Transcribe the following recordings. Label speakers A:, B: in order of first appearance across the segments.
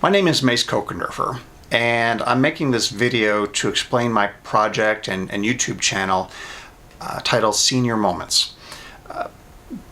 A: My name is Mace Kochenderfer, and I'm making this video to explain my project and YouTube channel titled Senior Moments.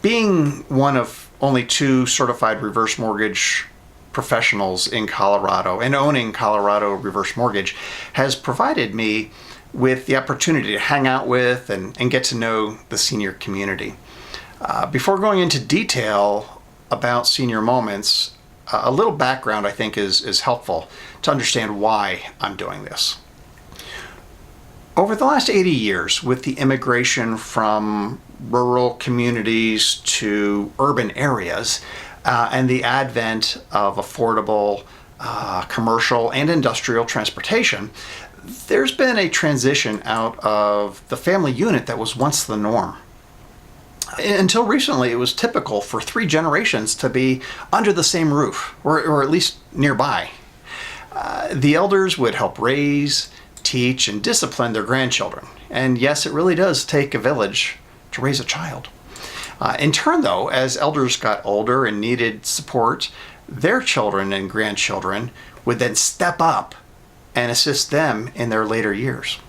A: Being one of only two certified reverse mortgage professionals in Colorado and owning Colorado Reverse Mortgage has provided me with the opportunity to hang out with and get to know the senior community. Before going into detail about Senior Moments, a little background I think is helpful to understand why I'm doing this. Over the last 80 years, with the immigration from rural communities to urban areas and the advent of affordable commercial and industrial transportation, there's been a transition out of the family unit that was once the norm. Until recently, it was typical for three generations to be under the same roof, or at least nearby. The elders would help raise, teach, and discipline their grandchildren. And yes, it really does take a village to raise a child. In turn, though, as elders got older and needed support, their children and grandchildren would then step up and assist them in their later years.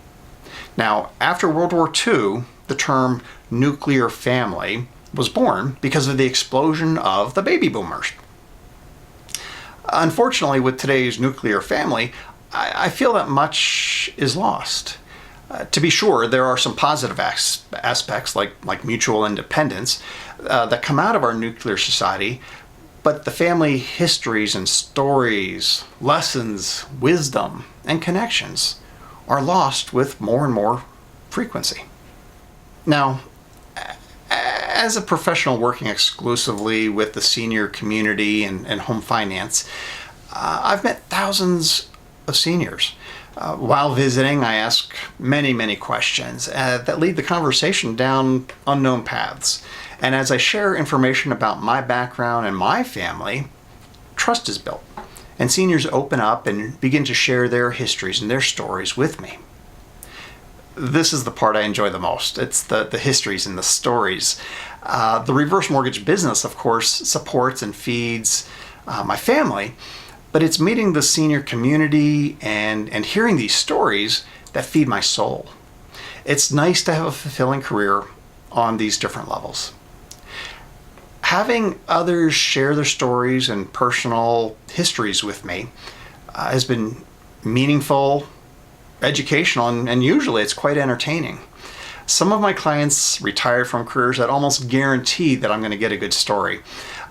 A: Now, after World War II, the term nuclear family was born because of the explosion of the baby boomers. Unfortunately, with today's nuclear family, I feel that much is lost. To be sure, there are some positive aspects like mutual independence that come out of our nuclear society, but the family histories and stories, lessons, wisdom, and connections are lost with more and more frequency. Now, as a professional working exclusively with the senior community and home finance, I've met thousands of seniors. While visiting, I ask many questions that lead the conversation down unknown paths. And as I share information about my background and my family, trust is built. And seniors open up and begin to share their histories and their stories with me. This is the part I enjoy the most. It's the histories and the stories. The reverse mortgage business, of course, supports and feeds my family, but it's meeting the senior community and hearing these stories that feed my soul. It's nice to have a fulfilling career on these different levels. Having others share their stories and personal histories with me has been meaningful, educational, and usually it's quite entertaining. Some of my clients retired from careers that almost guarantee that I'm going to get a good story.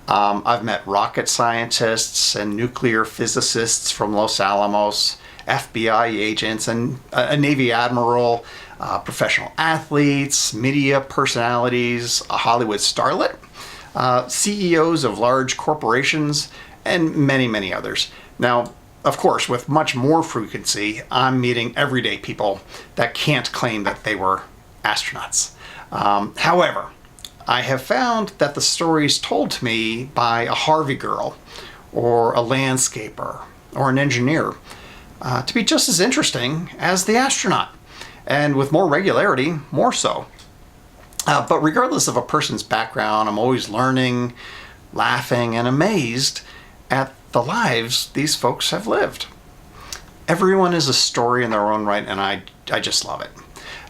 A: I've met rocket scientists and nuclear physicists from Los Alamos, FBI agents, and a Navy admiral, professional athletes, media personalities, a Hollywood starlet, CEOs of large corporations, and many others. Now, of course, with much more frequency, I'm meeting everyday people that can't claim that they were astronauts. However, I have found that the stories told to me by a Harvey girl, or a landscaper, or an engineer, to be just as interesting as the astronaut, and with more regularity, more so. But regardless of a person's background, I'm always learning, laughing, and amazed at the lives these folks have lived. Everyone is a story in their own right, and I just love it.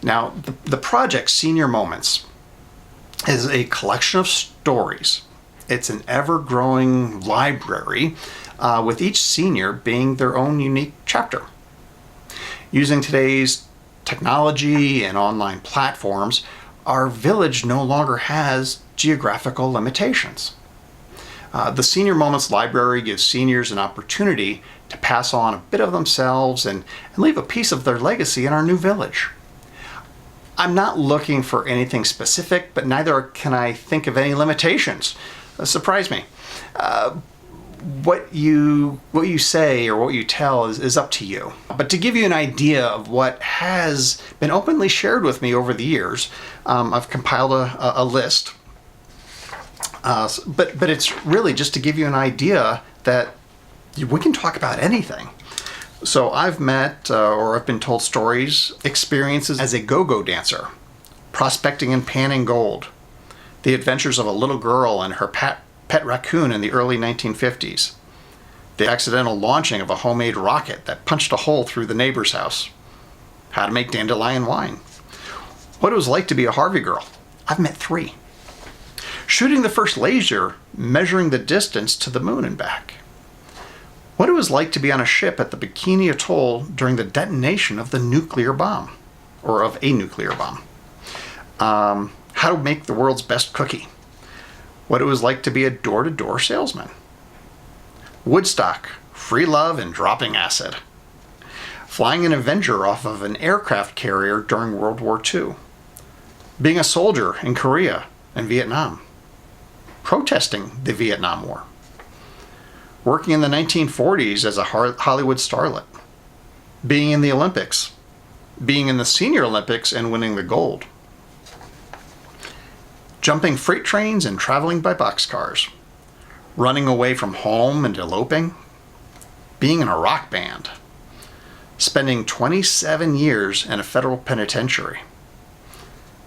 A: Now, the project Senior Moments is a collection of stories. It's an ever-growing library with each senior being their own unique chapter. Using today's technology and online platforms, our village no longer has geographical limitations. The Senior Moments Library gives seniors an opportunity to pass on a bit of themselves and leave a piece of their legacy in our new village. I'm not looking for anything specific, but neither can I think of any limitations. Surprise me. What you say or what you tell is up to you. But to give you an idea of what has been openly shared with me over the years, I've compiled a list. But it's really just to give you an idea that we can talk about anything. So I've met or I've been told stories, experiences as a go-go dancer, prospecting and panning gold, the adventures of a little girl and her pet raccoon in the early 1950s, The accidental launching of a homemade rocket that punched a hole through the neighbor's house. How to make dandelion wine. What it was like to be a Harvey girl. I've met 3. Shooting the first laser, measuring the distance to the moon and back. What it was like to be on a ship at the Bikini Atoll during the detonation of the nuclear bomb, or of a nuclear bomb. How to make the world's best cookie. What it was like to be a door-to-door salesman. Woodstock, free love and dropping acid. Flying an Avenger off of an aircraft carrier during World War II. Being a soldier in Korea and Vietnam. Protesting the Vietnam War. Working in the 1940s as a Hollywood starlet. Being in the Olympics. Being in the Senior Olympics and winning the gold. Jumping freight trains and traveling by boxcars. Running away from home and eloping. Being in a rock band. Spending 27 years in a federal penitentiary.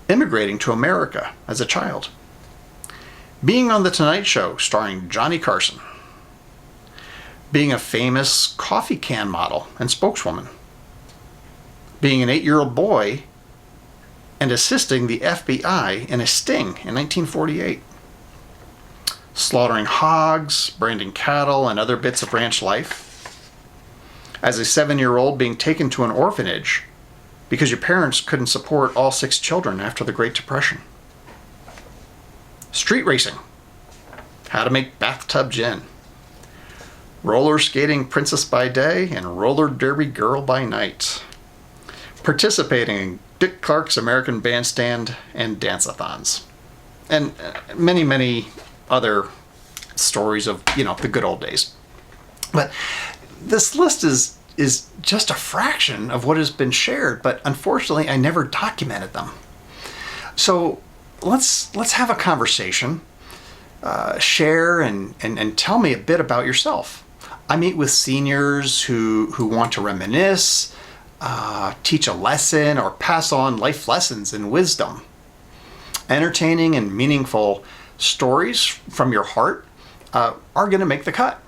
A: Immigrating to America as a child. Being on The Tonight Show starring Johnny Carson. Being a famous coffee can model and spokeswoman. Being an 8-year-old boy and assisting the FBI in a sting in 1948. Slaughtering hogs, branding cattle, and other bits of ranch life. As a 7-year-old being taken to an orphanage because your parents couldn't support all 6 children after the Great Depression. Street racing. How to make bathtub gin. Roller skating princess by day and roller derby girl by night. Participating in Dick Clark's American Bandstand and dance-a-thons. And many, many other stories of, the good old days. But this list is just a fraction of what has been shared, but unfortunately I never documented them. So let's have a conversation, share and tell me a bit about yourself. I meet with seniors who want to reminisce, teach a lesson, or pass on life lessons and wisdom. Entertaining and meaningful stories from your heart are going to make the cut.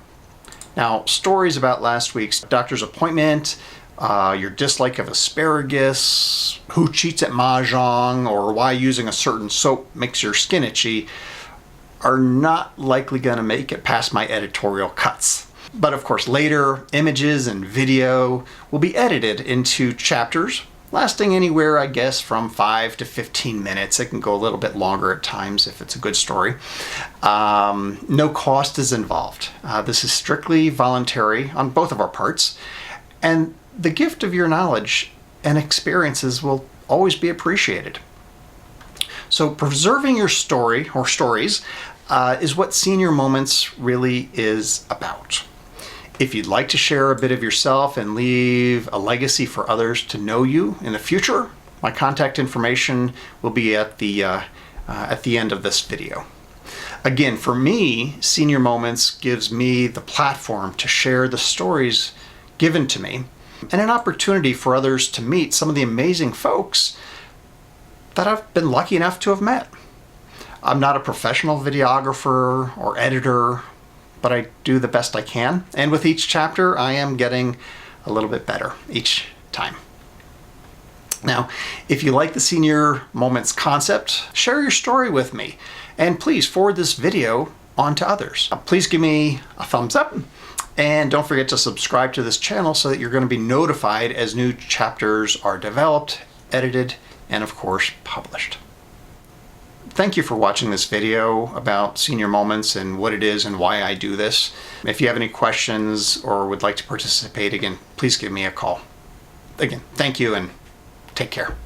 A: Now, stories about last week's doctor's appointment, your dislike of asparagus, who cheats at mahjong, or why using a certain soap makes your skin itchy are not likely going to make it past my editorial cuts. But of course, later, images and video will be edited into chapters, lasting anywhere, I guess, from 5 to 15 minutes. It can go a little bit longer at times if it's a good story. No cost is involved. This is strictly voluntary on both of our parts. And the gift of your knowledge and experiences will always be appreciated. So preserving your story or stories is what Senior Moments really is about. If you'd like to share a bit of yourself and leave a legacy for others to know you in the future, my contact information will be at the end of this video. Again, for me, Senior Moments gives me the platform to share the stories given to me and an opportunity for others to meet some of the amazing folks that I've been lucky enough to have met. I'm not a professional videographer or editor, but I do the best I can. And with each chapter, I am getting a little bit better each time. Now, if you like the Senior Moments concept, share your story with me. And please forward this video on to others. Please give me a thumbs up. And don't forget to subscribe to this channel so that you're going to be notified as new chapters are developed, edited, and of course, published. Thank you for watching this video about Senior Moments and what it is and why I do this. If you have any questions or would like to participate again, please give me a call. Again, thank you and take care.